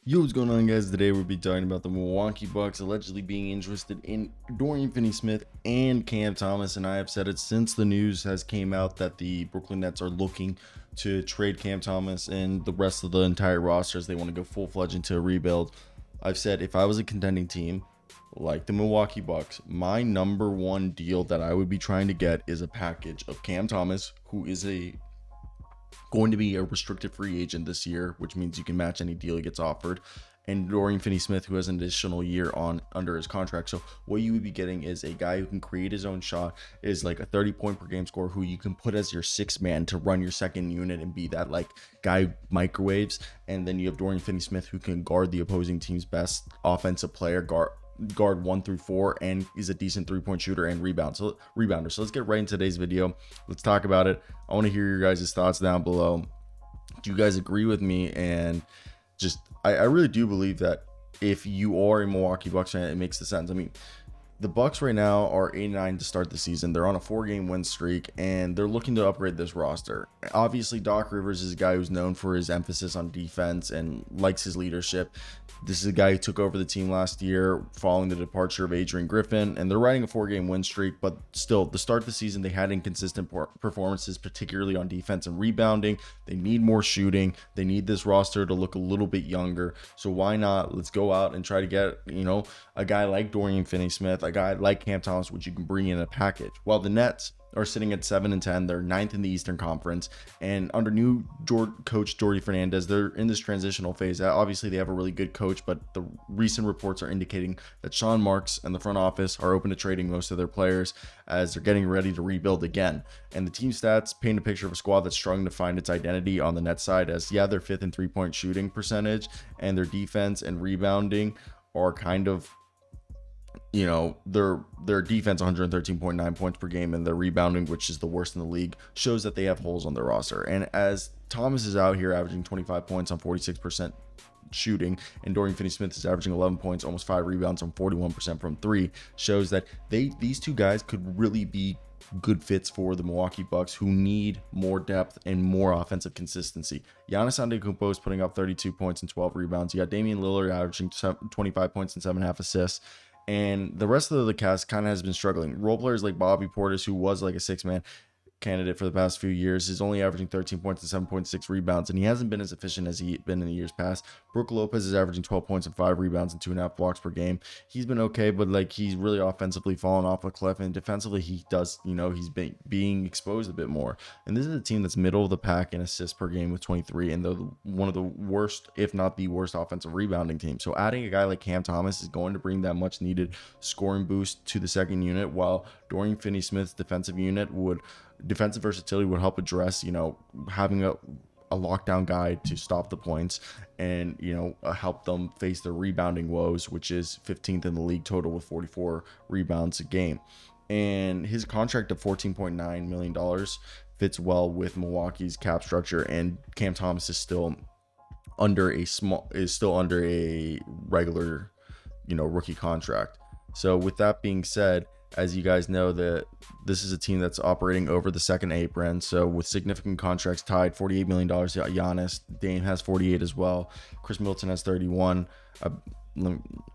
Yo, what's going on, guys? Today we'll be talking about the Milwaukee Bucks allegedly being interested in Dorian Finney-Smith and Cam Thomas, and I have said it since the news has came out that the Brooklyn Nets are looking to trade Cam Thomas and the rest of the entire roster as they want to go full-fledged into a rebuild. I've said if I was a contending team like the Milwaukee Bucks, my number one deal that I would be trying to get is a package of Cam Thomas, who is going to be a restricted free agent this year, which means you can match any deal he gets offered, and Dorian Finney-Smith, who has an additional year on under his contract. So what you would be getting is a guy who can create his own shot, is like a 30-point per game scorer who you can put as your sixth man to run your second unit and be that like guy microwaves. And then you have Dorian Finney-Smith, who can guard the opposing team's best offensive player, guard 1 through 4, and is a decent 3-point shooter and rebounder. So let's get right into today's video. Let's talk about it. I want to hear your guys' thoughts down below. Do you guys agree with me? And just I really do believe that if you are a Milwaukee Bucks fan, it makes the sense. I mean, the Bucks right now are 8-9 to start the season. They're on a 4-game win streak, and they're looking to upgrade this roster. Obviously, Doc Rivers is a guy who's known for his emphasis on defense and likes his leadership. This is a guy who took over the team last year following the departure of Adrian Griffin, and they're riding a 4-game win streak, but still, to start the season, they had inconsistent performances, particularly on defense and rebounding. They need more shooting. They need this roster to look a little bit younger. So why not? Let's go out and try to get, a guy like Dorian Finney-Smith, a guy like Cam Thomas, which you can bring in a package. While the Nets are sitting at 7-10, they're 9th in the Eastern Conference, and under new coach Jordi Fernandez, they're in this transitional phase. Obviously, they have a really good coach, but the recent reports are indicating that Sean Marks and the front office are open to trading most of their players as they're getting ready to rebuild again. And the team stats paint a picture of a squad that's struggling to find its identity on the Nets side, as they're 5th in 3-point shooting percentage, and their defense and rebounding are kind of, their defense 113.9 points per game, and their rebounding, which is the worst in the league, shows that they have holes on their roster. And as Thomas is out here averaging 25 points on 46% shooting, and Dorian Finney-Smith is averaging 11 points, almost 5 rebounds on 41% from 3, shows that these two guys could really be good fits for the Milwaukee Bucks, who need more depth and more offensive consistency. Giannis Antetokounmpo is putting up 32 points and 12 rebounds. You got Damian Lillard averaging 25 points and 7.5 assists. And the rest of the cast kind of has been struggling. Role players like Bobby Portis, who was like a 6-man candidate for the past few years, is only averaging 13 points and 7.6 rebounds, and he hasn't been as efficient as he's been in the years past. Brook Lopez is averaging 12 points and 5 rebounds and 2.5 blocks per game. He's been okay, but like he's really offensively fallen off a cliff, and defensively he does, he's been being exposed a bit more. And this is a team that's middle of the pack in assists per game with 23, and they're one of the worst, if not the worst, offensive rebounding team. So adding a guy like Cam Thomas is going to bring that much needed scoring boost to the second unit, while Dorian Finney-Smith's defensive versatility would help address, having a lockdown guy to stop the points, and help them face their rebounding woes, which is 15th in the league total with 44 rebounds a game. And his contract of $14.9 million fits well with Milwaukee's cap structure, and Cam Thomas is still under a regular rookie contract. So with that being said, as you guys know, that this is a team that's operating over the second apron. So with significant contracts tied, $48 million. Giannis, Dame has 48 as well. Chris Middleton has 31.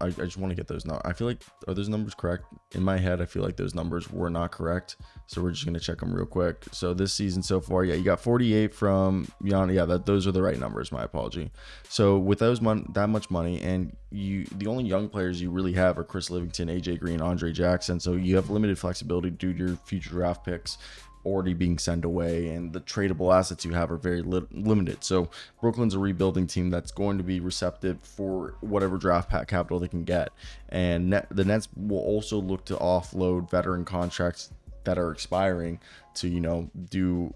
I just want to get those now. I feel like, are those numbers correct? In my head, I feel like those numbers were not correct. So we're just going to check them real quick. So this season so far, you got 48 from Giannis. Yeah, those are the right numbers. My apology. So with that much money, and the only young players you really have are Chris Livingston, AJ Green, Andre Jackson. So you have limited flexibility due to your future draft picks already being sent away, and the tradable assets you have are very limited. So Brooklyn's a rebuilding team that's going to be receptive for whatever draft capital they can get, and the Nets will also look to offload veteran contracts that are expiring to do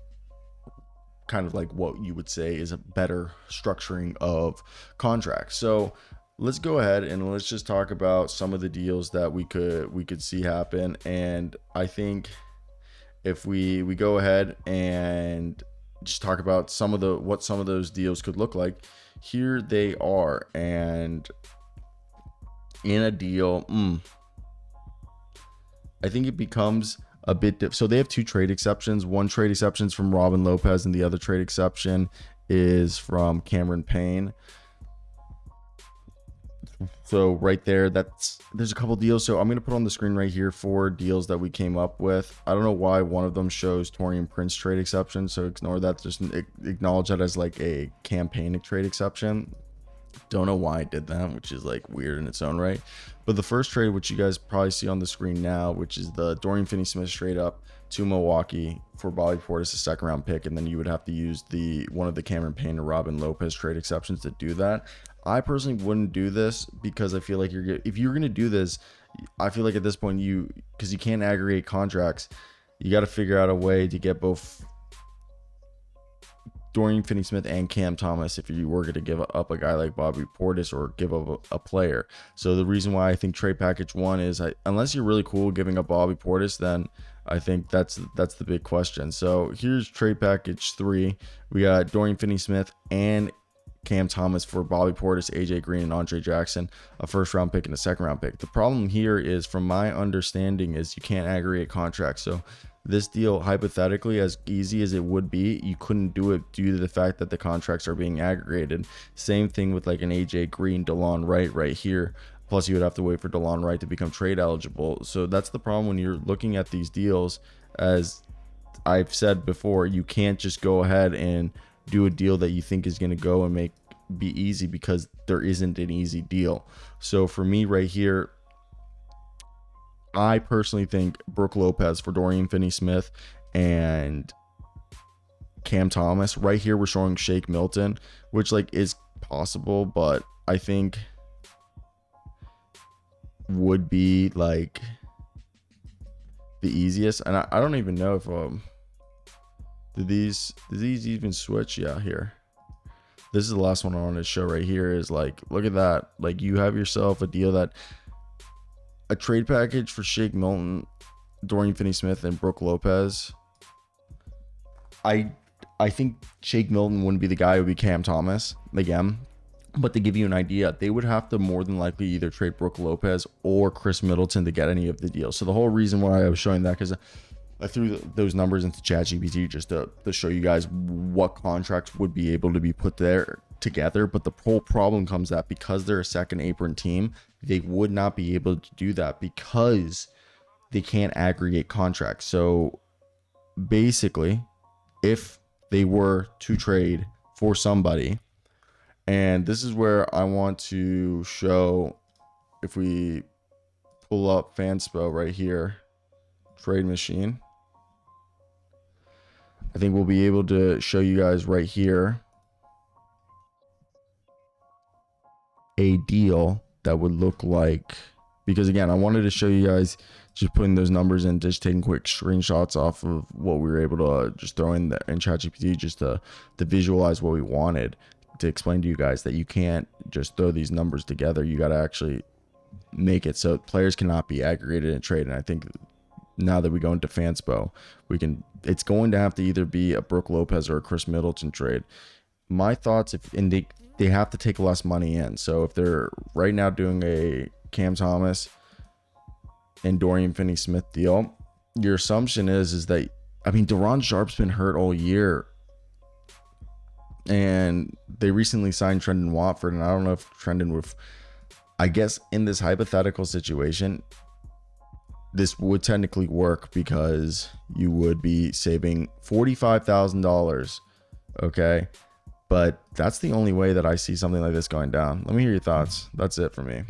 kind of like what you would say is a better structuring of contracts. So let's go ahead and let's just talk about some of the deals that we could see happen. And I think if we go ahead and just talk about what some of those deals could look like, here they are. And in a deal, I think it becomes a bit so they have 2 trade exceptions. One trade exception is from Robin Lopez, and the other trade exception is from Cameron Payne. So right there, there's a couple deals. So I'm going to put on the screen right here 4 deals that we came up with. I don't know why one of them shows Torian Prince trade exception, so ignore that. Just acknowledge that as like a campaign trade exception. Don't know why I did that, which is like weird in its own right. But the first trade, which you guys probably see on the screen now, which is the Dorian Finney-Smith straight up to Milwaukee for Bobby Portis, a 2nd round pick, and then you would have to use one of the Cameron Payne or Robin Lopez trade exceptions to do that. I personally wouldn't do this because I feel like if you're gonna do this, I feel like at this point because you can't aggregate contracts, you got to figure out a way to get both Dorian Finney-Smith and Cam Thomas if you were going to give up a guy like Bobby Portis or give up a player. So the reason why I think trade package 1 is, unless you're really cool giving up Bobby Portis, then I think that's the big question. So here's trade package 3. We got Dorian Finney-Smith and Cam Thomas for Bobby Portis, AJ Green, and Andre Jackson, a 1st round pick and a 2nd round pick. The problem here is, from my understanding, is you can't aggregate contracts. So this deal, hypothetically, as easy as it would be, you couldn't do it due to the fact that the contracts are being aggregated. Same thing with like an AJ Green, DeLon Wright right here. Plus, you would have to wait for DeLon Wright to become trade eligible. So that's the problem when you're looking at these deals. As I've said before, you can't just go ahead and do a deal that you think is going to go and be easy, because there isn't an easy deal. So for me right here, I personally think Brook Lopez for Dorian Finney-Smith and Cam Thomas. Right here we're showing Shake Milton, which like is possible, but I think would be like the easiest. And I don't even know if did these even switch? Yeah, here. This is the last one I wanted to show right here. Is like, look at that. Like, you have yourself a deal that a trade package for Shake Milton, Dorian Finney-Smith, and Brook Lopez. I think Shake Milton wouldn't be the guy. It would be Cam Thomas again. But to give you an idea, they would have to more than likely either trade Brook Lopez or Chris Middleton to get any of the deals. So the whole reason why I was showing that, because I threw those numbers into ChatGPT just to show you guys what contracts would be able to be put there together. But the whole problem comes that because they're a second apron team, they would not be able to do that because they can't aggregate contracts. So basically, if they were to trade for somebody, and this is where I want to show, if we pull up Fanspo right here, trade machine, I think we'll be able to show you guys right here a deal that would look like, because again, I wanted to show you guys just putting those numbers in, just taking quick screenshots off of what we were able to just throw in ChatGPT just to visualize what we wanted, to explain to you guys that you can't just throw these numbers together. You got to actually make it so players cannot be aggregated and traded. And I think now that we go into Fanspo, it's going to have to either be a Brook Lopez or a Chris Middleton trade. My thoughts, they have to take less money in. So if they're right now doing a Cam Thomas and Dorian Finney-Smith deal, your assumption is that, I mean, Deron Sharp's been hurt all year, and they recently signed Trendon Watford, and I don't know if Trendon would, I guess in this hypothetical situation, this would technically work because you would be saving $45,000. Okay. But that's the only way that I see something like this going down. Let me hear your thoughts. That's it for me.